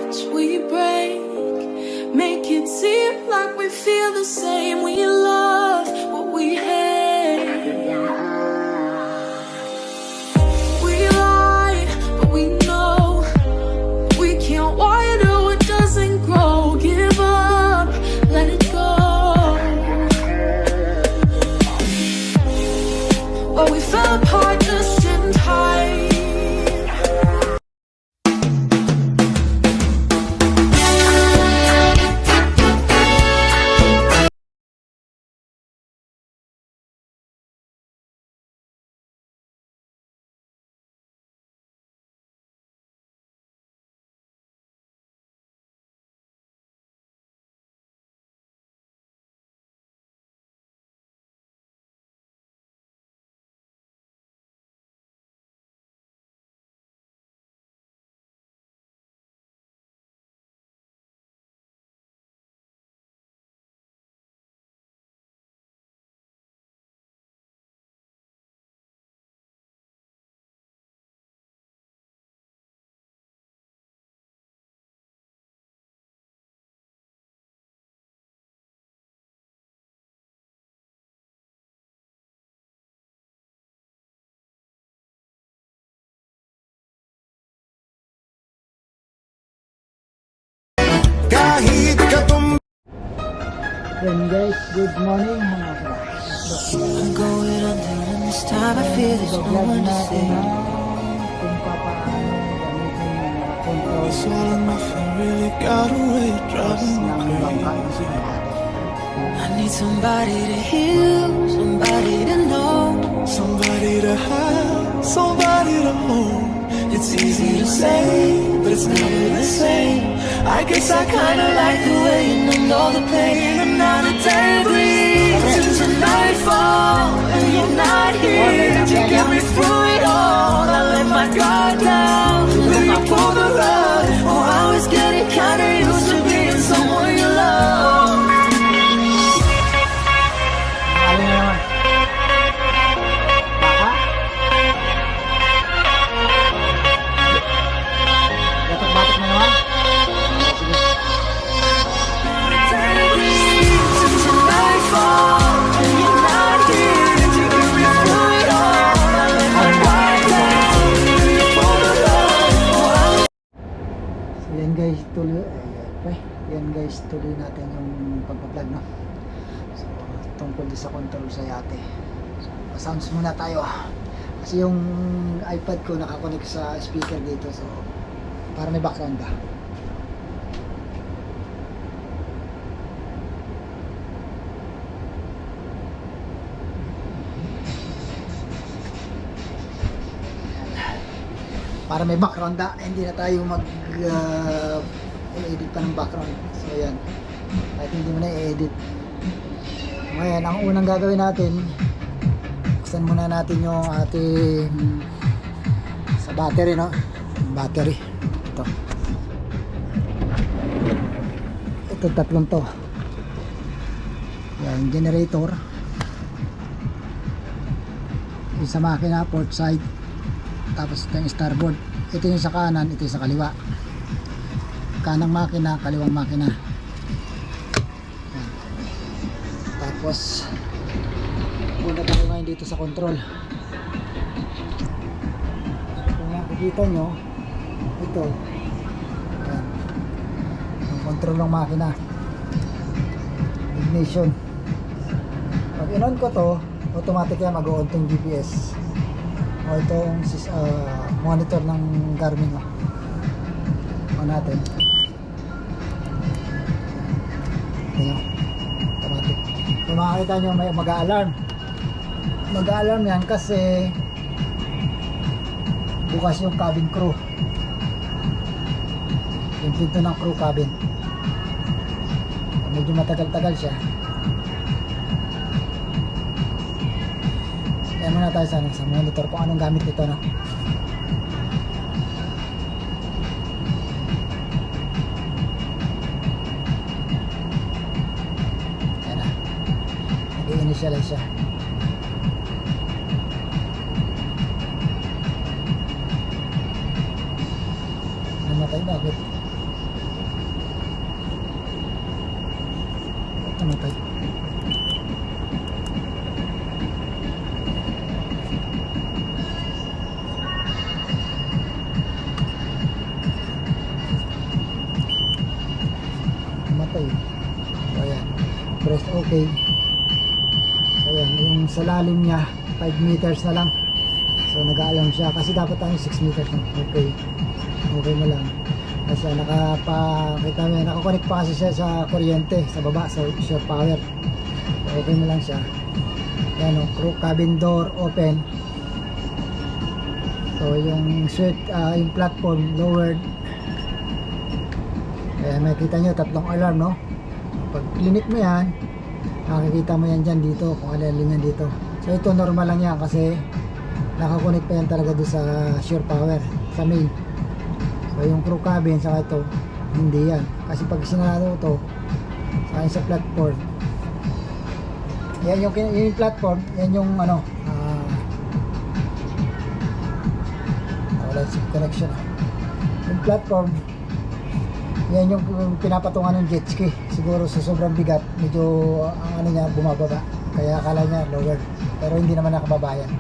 hearts we break, make it seem like we feel the same. We love what we hate. We lie, but we know we can't water what doesn't grow. Give up, let it go. But we fell apart just in time. Then guys, good morning mga ka. I'm going under and this time I feel there's no one to save. Kung papaano gamitin yung control It's all enough, I really got away, driving me crazy. I need somebody to heal, somebody to know, Somebody to have, somebody to hold. it's easy to say, but it's never the same. I guess I kinda like the way you numb all the pain. Another day bleeds into nightfall, and you're not here to get me through it all. I let my guard down, then you pull the rug. Oh, I was getting kinda used to being someone you love. Ano na naman? Baka? Batok-batok na naman? Yan guys, tuloy natin yung pagpa-vlog, no? So, tungkol sa control sa yate. So, sounds muna tayo kasi yung iPad ko nakakonect sa speaker dito, so para may background ba. Para may background da, hindi na tayo edit pa ng background. So yan, kahit hindi mo na i-edit. Ngayon, ang unang gagawin natin, buksan muna natin yung ating sa battery, no? Battery ito tatlong to. Yan, generator, yung sa makina, port side, tapos ito yung starboard. Ito yung sa kanan, ito yung sa kaliwa. Kanang makina, kaliwang makina. Yan. Tapos muna tayo ngayon dito sa control. Kung nakikita nyo, ito yan, yung control ng makina, ignition. Pag in-on ko to, automatic yan mag-on tong GPS o itong monitor ng Garmin, no? On natin. Ayan, automatic. Kung makakita nyo, may mag-a-alarm. Mag-a-alarm yan kasi bukas yung cabin crew, yung pinto ng crew cabin. Medyo matagal-tagal siya. Kaya muna tayo sa monitor kung anong gamit nito, no? I-initialize siya. Namatay, bakit? namatay. Namatay. So ayan, press okay. So ayan, yung sa lalim niya 5 meters na lang. So nag-aalarm siya kasi dapat tayo 6 meters na. Okay, okay na lang kasi nakapakita mo, nakakonect pa kasi siya sa kuryente sa baba, sa shore power. So okay na lang siya. Ayan o, crew cabin door open. So yung yung platform lowered. Ayan, makikita nyo tatlong alarm, no? Pag clinic mo yan, makikita mo yan dyan dito, kung ano yung yan dito. So ito normal lang yan kasi nakakonect pa yan talaga doon sa shore power, sa main. So yung crew cabin saka ito, hindi yan. Kasi pag sinarado ito sa platform, yan yung platform, yan yung ano, wala yung connection. Yung platform, yan yung pinapatungan ng jet ski. Siguro sa sobrang bigat, medyo ang ano niya bumababa. Kaya akala niya lower. Pero hindi naman nakababa yan.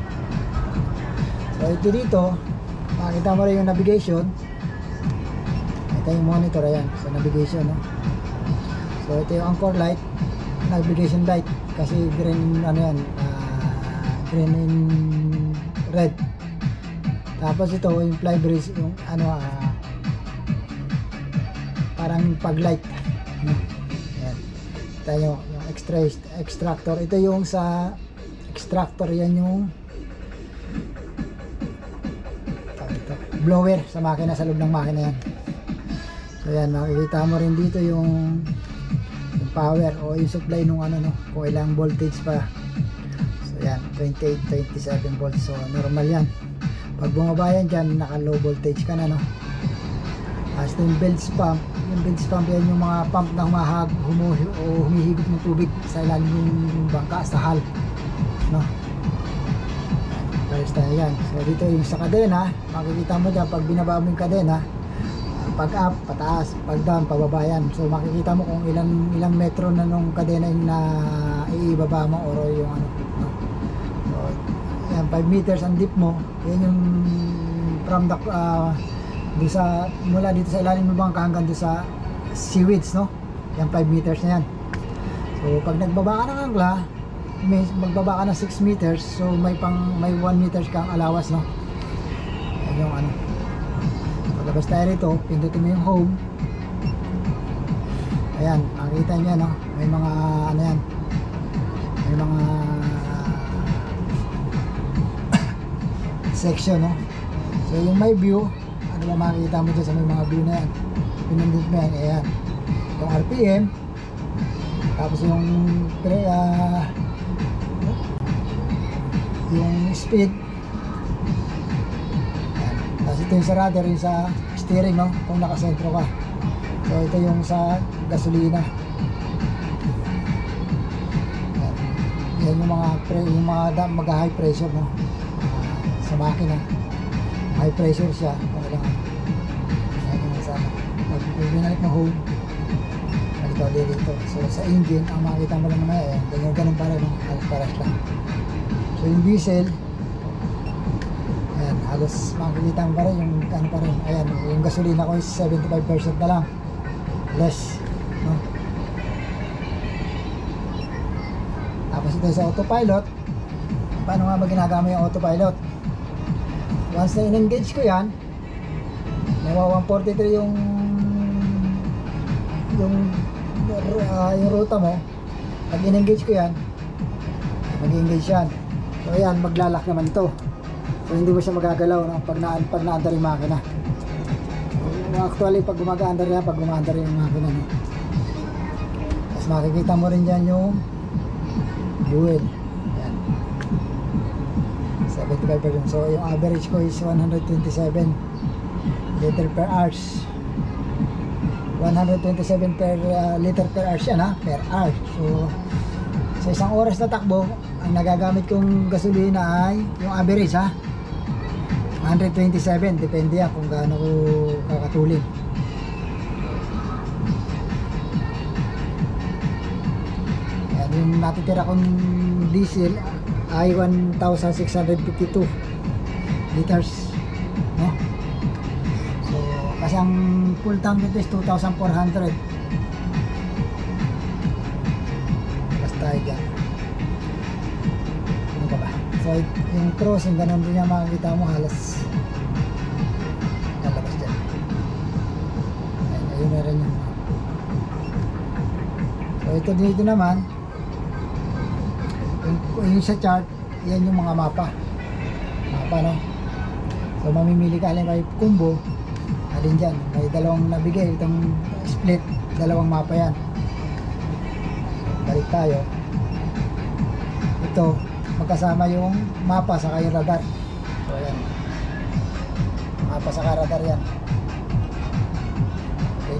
So ito dito, makikita mo rin yung navigation. Ito yung monitor, ayan. So navigation, no? So ito yung anchor light, navigation light. Kasi green, ano yan, green and red. Tapos ito yung fly breeze, yung ano, parang pag-light, no? Ayan. Ito yung extractor. Ito yung sa extractor, yan yung blower sa makina, sa loob ng makina yan. So yan, makikita mo rin dito yung power o yung supply nung ano, no, kung ilang voltage pa. So yan, 28, 27 volts. So normal yan. Pag bumaba yan dyan, naka low voltage ka na, no? As yung bilge pump yan yung mga pump na humihigop ng tubig sa ilalim ng bangka, sa hull, no? Pares tayo yan. So dito yung sa kadena, makikita mo dyan pag binaba mo yung kadena, pag up, pataas, pag down, pababa yan. So makikita mo kung ilang metro na nung kadena yung na iibaba mo or yung ano, no? So yan, 5 meters ang dip mo. Yan yung from the mula dito sa ilalim ng bangka hanggang doon sa seaweeds, no? Yan 5 meters na yan. So pag nagbaba ka ng angla, magbaba ka ng 6 meters, so may 1 meters kang alawas, no? Yan yung ano. Paglabas tayo rito, pindutin mo yung home. Ayan, makikita nyo, no? May mga ano yan, may mga section, no? So yung my view, ano ba makikita mo dyan sa may mga view na yan, pinundin mo yan, ayan yung RPM, tapos yung speed, ayan. Tapos ito yung sa rudder, yung sa steering, no, kung nakasentro ka. So ito yung sa gasolina, ayan. Yan yung mga mag-high pressure, no, sa makina. High pressure siya, okay lang. Ayan yung sana. Pag binalik na home, balik ako dito. So sa engine, ang makikita mo lang naman, ganyan pa rin, halos paras lang. So yung diesel, ayan, halos makikita mo pa rin yung ano pa rin. Ayan, yung gasolina ko is 75% na lang, less, no? Tapos ito sa autopilot. Paano nga ba ginagama yung autopilot? Once na in-engage ko yan, nawa 143 yung ruta mo. Pag in-engage ko yan, mag-engage yan. So ayan, maglalak naman to. So hindi mo siya magagalaw, no? Pag na-under yung makina. Actually, pag gumaga-under yan, pag gumaga-under yung makina, no? Tapos makikita mo rin dyan yung fuel. 75%. So yung average ko is 127 liter per hours. 127 per liter per hours yan, ha? Per hour. So sa isang oras na takbo, ang nagagamit kong gasolina ay yung average, ha? 127. Depende yan kung gaano ko kakatulin. yung natitira kong diesel ay 1,652 liters, no? So kasi ang full tank nito is 2,400. Basta dyan. Ano ka ba? So yung crossing, ganun din yung makikita mo, halos lalabas dyan. Ayun na rin yung so ito dito naman yung sa chart, yan yung mga mapa, no? So mamimili ka alin kay combo, alin dyan, may dalawang nabigay, itong split, dalawang mapa yan. Balik tayo, ito magkasama yung mapa sa yung radar. So ayan, mapa sa radar yan. Okay,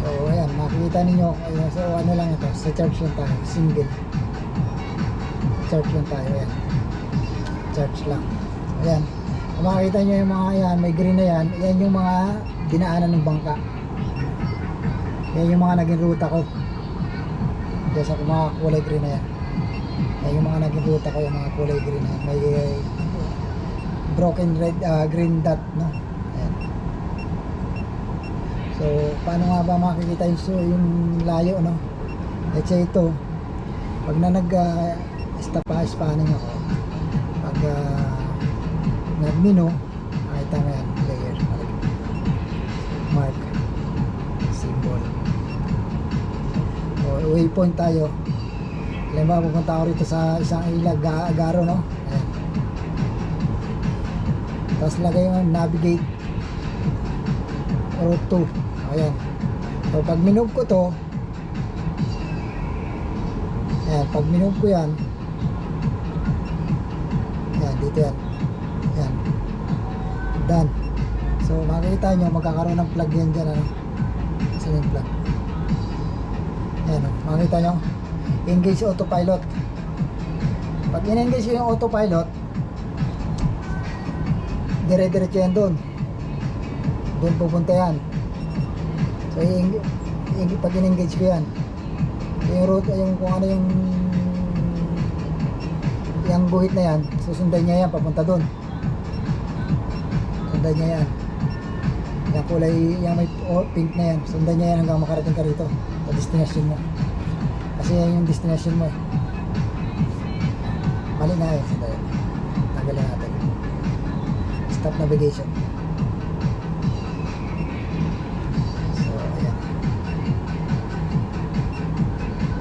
so ayan, makikita ninyo. Ayan, so ano lang ito, sa charge lang tayo, single charge lang tayo, ayan, charge lang. Ayan, kung makikita nyo yung mga yan, may green na yan, yan yung mga dinaanan ng bangka, yan yung mga naging ruta ko. Kaya sa mga kulay green na yan, yan yung mga naging ruta ko, yung mga kulay green na yan, may broken red, green dot, no? Ayan. So paano nga ba makikita yung layo, no? Let's say ito, pag na spanning ako, pag nag-mino, makita mo yan, layer, mark, symbol. O waypoint tayo. Alam ba, pupunta ako rito sa isang ilag, Agaro, no? Ayan. Tapos lagay yung navigate route 2. Ayan. So pag minove ko to, ayan, pag minove ko yan, ayan, dito yan, ayan, done. So makikita nyo, magkakaroon ng plug yan dyan, ano? Saan yung plug? Ayan, makikita nyo, engage autopilot. Pag in-engage yung autopilot, dire-diretso yan doon pupunta yan. So pag in-engage ko yan, yung route, yung kung ano yung guhit na yan, susundan niya yan papunta doon, sundan niya yan, yung kulay, yung may pink na yan, sundan niya yan hanggang makarating ka rito sa destination mo, kasi yan yung destination mo. Mali na yun, sandali, tanggalin natin, stop navigation. So ayan,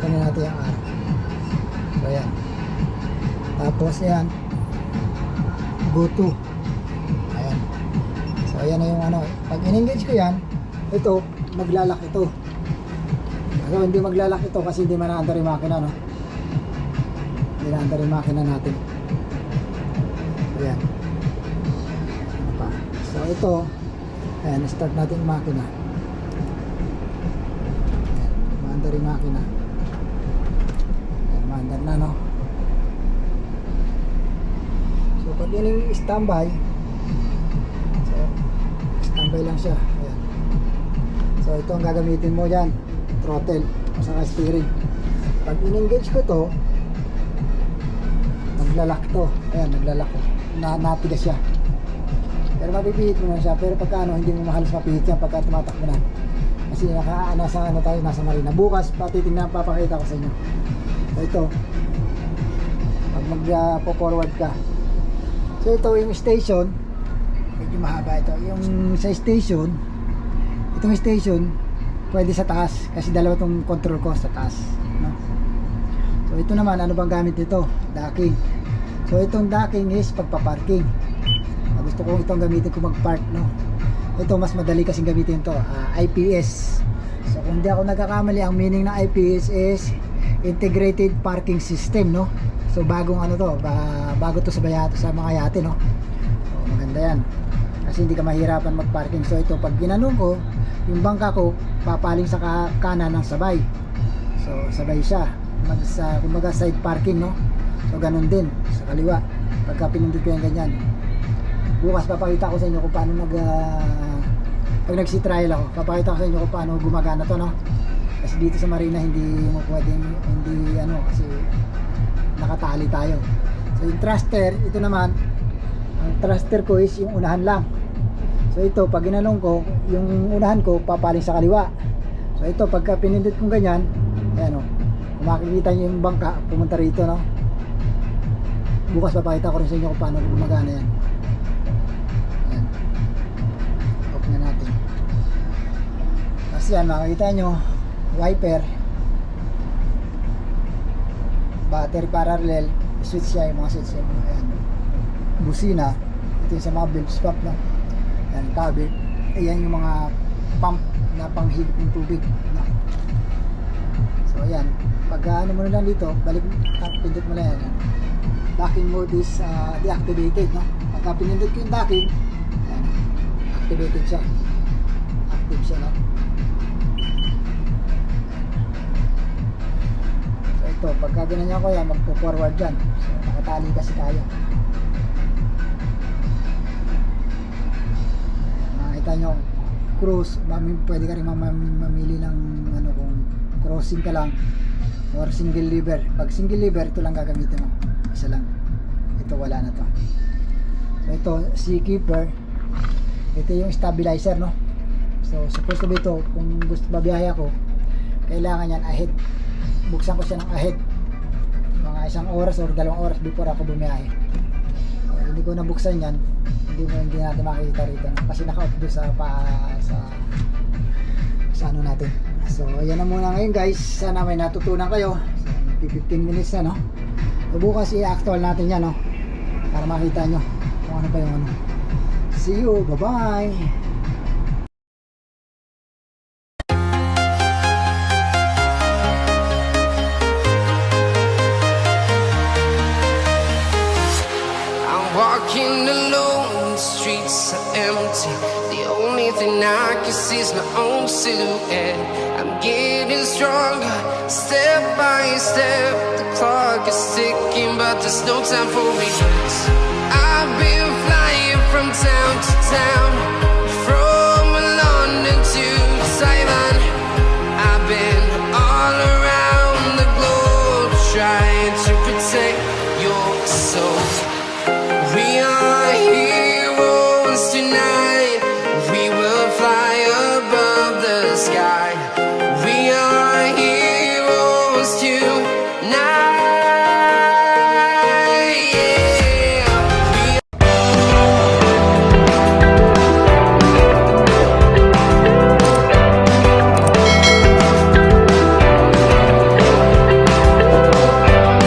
kunin natin yung araw. So ayan, tapos ayan, go to, ayan. So ayan na yung ano, pag in-engage ko yan, ito maglalak ito. So hindi maglalak ito kasi hindi man-under yung makina, no? Hindi na-under yung makina natin. Ayan, ano pa? So ito, ayan, start natin yung makina. Ayan, ma-under yung makina. Ayan, ma-under na, no? So pag yun yung standby, so standby lang siya. Ayan. So ito ang gagamitin mo dyan, throttle o saka steering. Pag in-engage ko to, maglalak to. Ayan, naglalak ko, natigas siya, pero mapipihit mo na siya. Pero pagka ano, hindi mo mahalos mapihit yan pagka tumatakbo na, kasi nasa ano tayo, nasa marina. Bukas patitingnan, papakita ko sa inyo. So ito, pag magpo-forward ka, so ito yung station, medyo mahaba ito. Yung sa station, itong station pwede sa taas kasi dalawa tong control ko sa taas, no? So ito naman, ano bang gamit nito? Docking. So itong docking is pagpa-parking. Gusto ko itong gamitin ko mag-park, no? Ito mas madali kasing gamitin to, IPS. So kung di ako nagkakamali, ang meaning ng IPS is Integrated Parking System, no? So bagong ano to, bago to sa mga yate, no? So maganda yan kasi hindi ka mahirapan mag-parking. So ito, pag ginanong ko, yung bangka ko papaling sa kanan ng sabay, so sabay siya kumbaga side parking, no? So ganun din sa kaliwa pagka pinindot ko yung ganyan. Bukas papakita ko sa inyo kung paano pag nagsi-trial ako, papakita ko sa inyo kung paano gumagana to, no? Kasi dito sa marina hindi mo pwedeng, hindi ano, kasi nakatali tayo. So yung thruster, ito naman, ang thruster ko is yung unahan lang. So ito, pag ginanong ko, yung unahan ko papaling sa kaliwa. So ito, pagka pinindot kong ganyan, ayan o, makikita nyo yung bangka pumunta rito, no? Bukas papakita ko rin sa inyo kung paano gumagana yan. Ayan, off na natin. Tapos yan, makikita nyo wiper, battery parallel, switch siya, yung mga switch yan. Ayan, busina, ito yung sa mga bilge stop, no? Ayan, cabinet. Ayan yung mga pump na panghilip ng tubig, no? So ayan, pag ano mo na lang dito, balik, pindot mo na yan. Docking mode is deactivated, no? Pagka pinindot ko yung docking, ayan, activated siya, active siya, no? So ito, pagka ginanyan ko yan, magpo-forward dyan. So nakatali kasi tayo. Makita nyo, cruise, pwede ka rin mamili ng ano, kung crossing ka lang or single lever. Pag single lever, ito lang gagamitin mo, isa lang. Ito wala na to. So ito, seakeeper, ito yung stabilizer, no? So supposed to be ito, kung gusto babiyahe ako, kailangan yan ahead. Buksan ko siya ng ahead mga 1 oras or 2 oras before ako bumiyahe. So, hindi ko nabuksan yan, hindi natin makikita rito, no? Kasi naka-off doon sa ano natin. So ayan na muna ngayon guys, sana may natutunan kayo. So 15 minutes na, no? So bukas i-actual natin yan, no? Para makita nyo kung ano pa yung ano. See you, bye bye. Walking alone, the streets are empty. The only thing I can see is my own silhouette. I'm getting stronger, step by step. The clock is ticking, but there's no time for regrets. I've been flying from town to town.